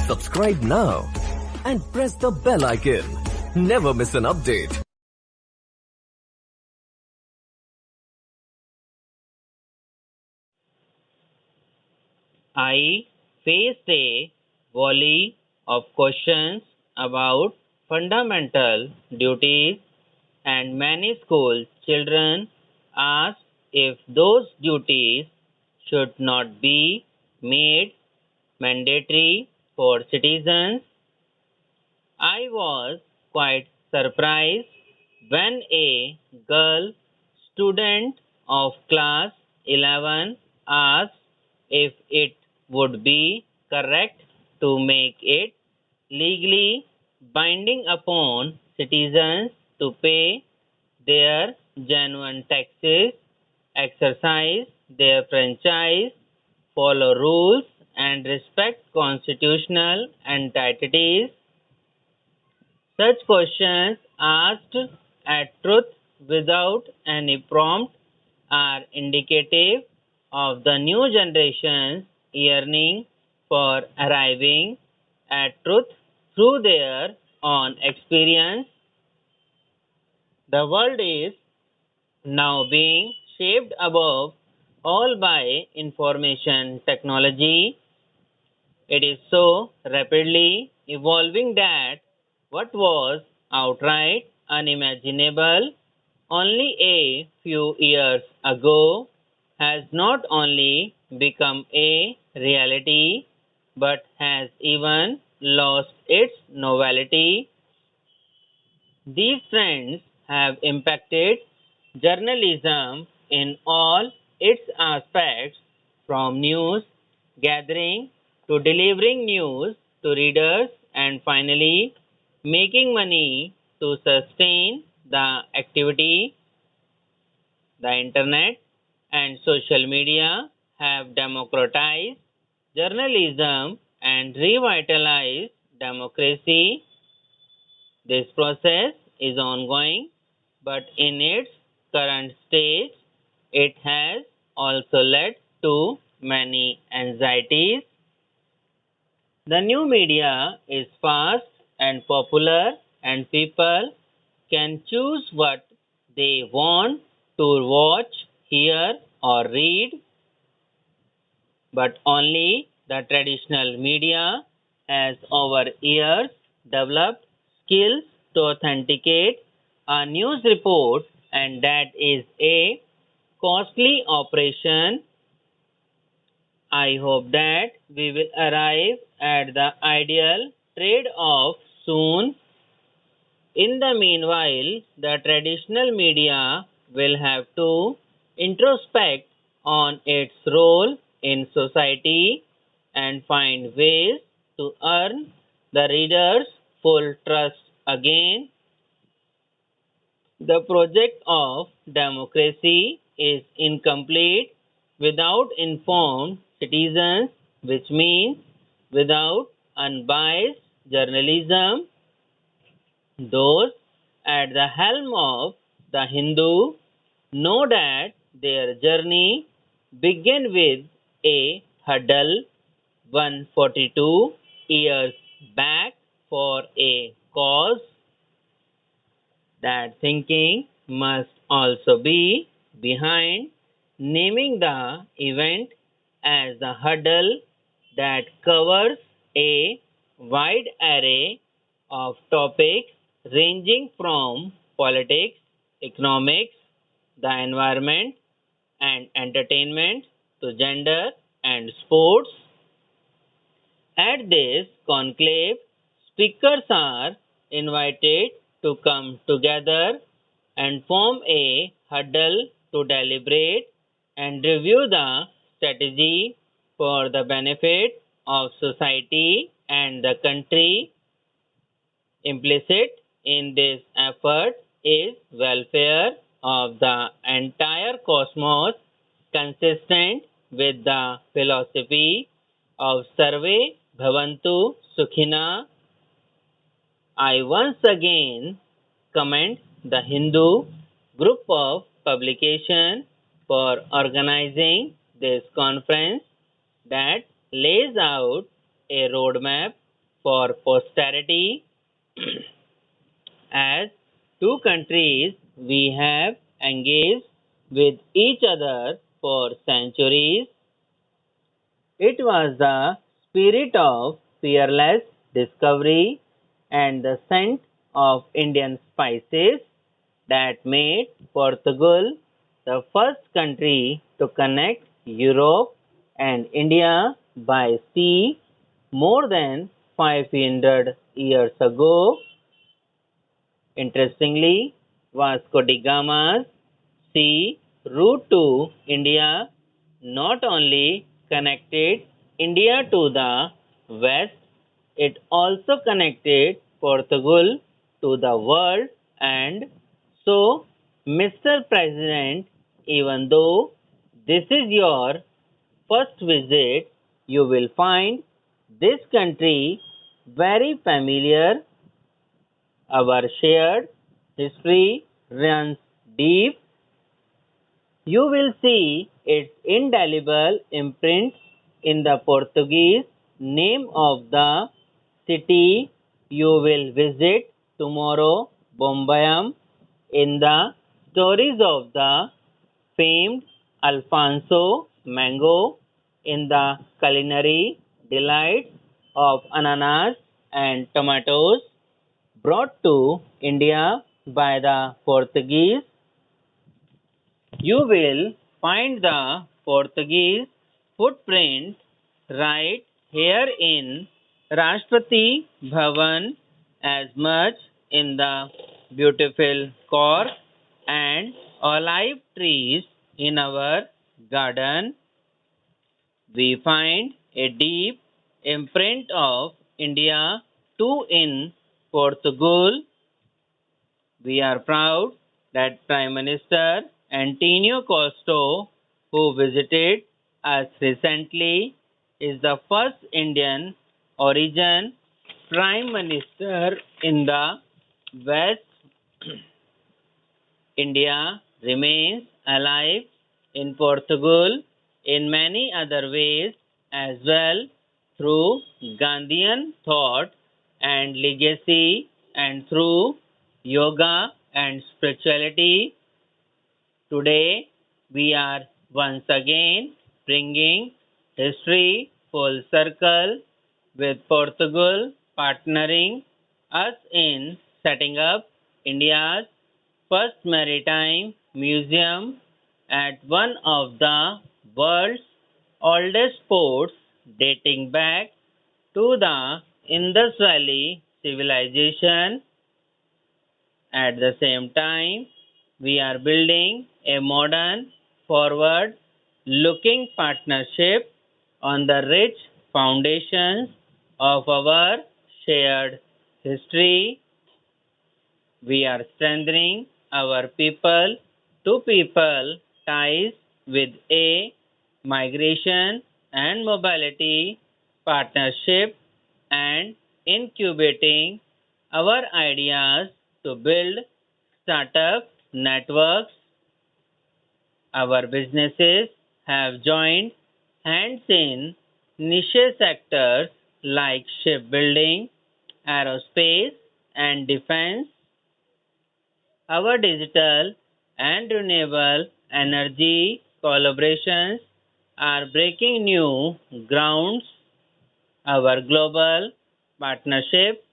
Subscribe now and press the bell icon. Never miss an update. I faced a volley of questions about fundamental duties, and many school children asked if those duties should not be made mandatory for citizens. I was quite surprised when a girl student of class 11 asked if it would be correct to make it legally binding upon citizens to pay their genuine taxes, exercise their franchise, follow rules, and respect constitutional entities. Such questions asked at truth without any prompt are indicative of the new generation's yearning for arriving at truth through their own experience. The world is now being shaped above all by information technology. It is so rapidly evolving that what was outright unimaginable only a few years ago has not only become a reality but has even lost its novelty. These trends have impacted journalism in all its aspects, from news gathering to delivering news to readers, and finally making money to sustain the activity. The internet and social media have democratized journalism and revitalized democracy. This process is ongoing, but in its current stage, it has also led to many anxieties. The new media is fast and popular, and people can choose what they want to watch, hear, or read, but only the traditional media has over years developed skills to authenticate a news report, and that is a costly operation. I hope that we will arrive at the ideal trade-off soon. In the meanwhile, the traditional media will have to introspect on its role in society and find ways to earn the reader's full trust again. The project of democracy is incomplete without informed citizens, which means without unbiased journalism. Those at the helm of the Hindu know that their journey began with a hurdle 142 years back for a cause. That thinking must also be behind naming the event as the hurdle that covers a wide array of topics ranging from politics, economics, the environment, and entertainment to gender and sports. At this conclave, speakers are invited to come together and form a huddle to deliberate and review the strategy for the benefit of society and the country. Implicit in this effort is welfare of the entire cosmos, consistent with the philosophy of Sarve Bhavantu Sukhina. I once again commend the Hindu group of publication for organizing this conference that lays out a roadmap for posterity. As two countries, we have engaged with each other for centuries. It was the spirit of fearless discovery and the scent of Indian spices that made Portugal the first country to connect Europe and India by sea more than 500 years ago. Interestingly, Vasco da Gama's sea route to India not only connected India to the west, it also connected Portugal to the world. And so, Mr. President, even though this is your first visit, you will find this country very familiar. Our shared history runs deep. You will see its indelible imprint in the Portuguese name of the city you will visit tomorrow, Bombayam, in the stories of the famed Alfonso Mango, in the culinary delights of ananas and tomatoes brought to India by the Portuguese. You will find the Portuguese footprint right here in Rashtrapati Bhavan as much in the beautiful cork and olive trees in our garden. We find a deep imprint of India too in Portugal. We are proud that Prime Minister Antonio Costa, who visited us recently, is the first Indian origin Prime Minister in the West. India remains alive in Portugal in many other ways as well, through Gandhian thought and legacy and through yoga and spirituality. Today we are once again bringing history full circle with Portugal partnering us in setting up India's first maritime museum at one of the world's oldest ports, dating back to the Indus Valley civilization. At the same time, we are building a modern, forward looking partnership on the rich foundations of our shared history. We are strengthening our people to people ties with a migration and mobility partnership and incubating our ideas to build startup networks. Our businesses have joined hands in niche sectors like shipbuilding, aerospace, and defense. Our digital and renewable energy collaborations are breaking new grounds. Our global partnership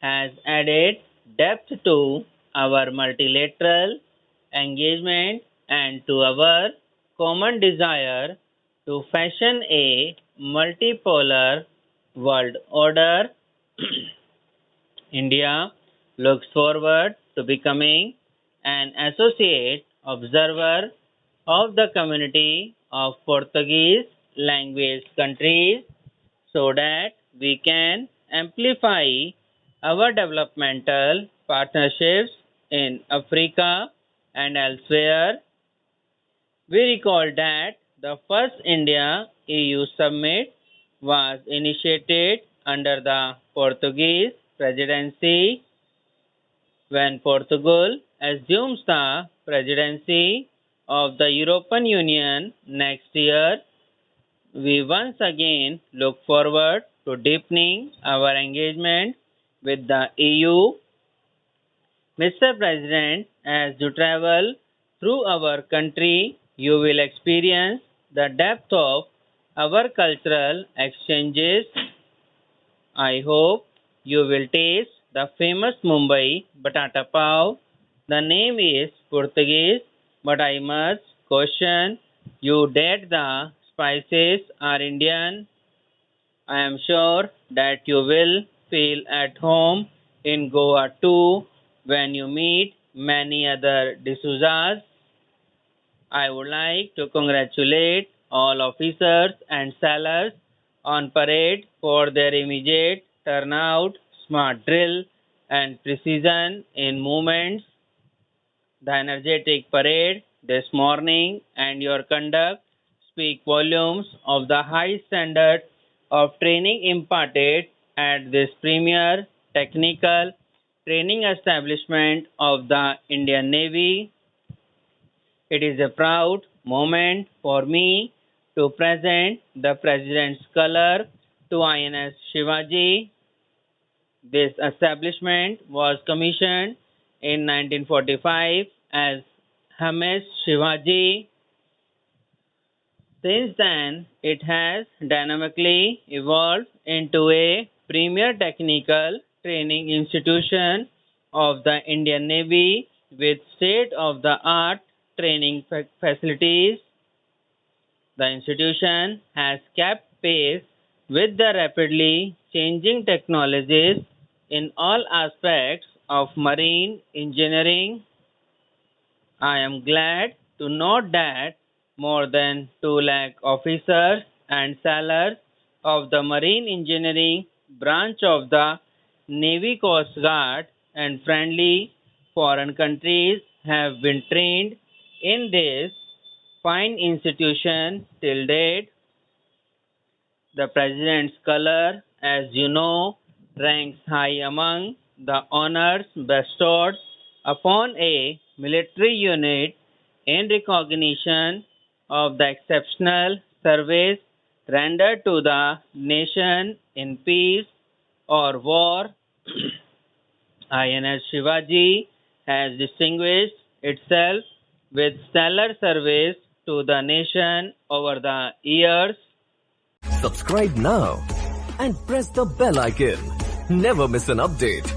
has added depth to our multilateral engagement and to our common desire to fashion a multipolar world order. India looks forward to becoming an associate observer of the community of Portuguese language countries so that we can amplify our developmental partnerships in Africa and elsewhere. We recall that the first India EU summit was initiated under the Portuguese presidency. When Portugal assumes the presidency of the European Union next year, we once again look forward to deepening our engagement with the EU. Mr. President, as you travel through our country, you will experience the depth of our cultural exchanges. I hope you will taste the famous Mumbai Batata Pav. The name is Portuguese, but I must caution you that the spices are Indian. I am sure that you will feel at home in Goa too when you meet many other D'Souza's. I would like to congratulate all officers and sailors on parade for their immediate turnout, smart drill, and precision in movements. The energetic parade this morning and your conduct speak volumes of the high standard of training imparted at this premier technical training establishment of the Indian Navy. It is a proud moment for me to present the President's color to INS Shivaji. This establishment was commissioned in 1945 as HMS Shivaji. Since then, it has dynamically evolved into a premier technical training institution of the Indian Navy with state-of-the-art training facilities. The institution has kept pace with the rapidly changing technologies in all aspects of marine engineering. I am glad to note that more than 2 lakh officers and sailors of the marine engineering branch of the Navy Coast Guard and friendly foreign countries have been trained in this fine institution till date. The President's color, as you know, ranks high among the honors bestowed upon a military unit in recognition of the exceptional service rendered to the nation in peace or war. INS Shivaji has distinguished itself with stellar service to the nation over the years. Subscribe now and press the bell icon. Never miss an update.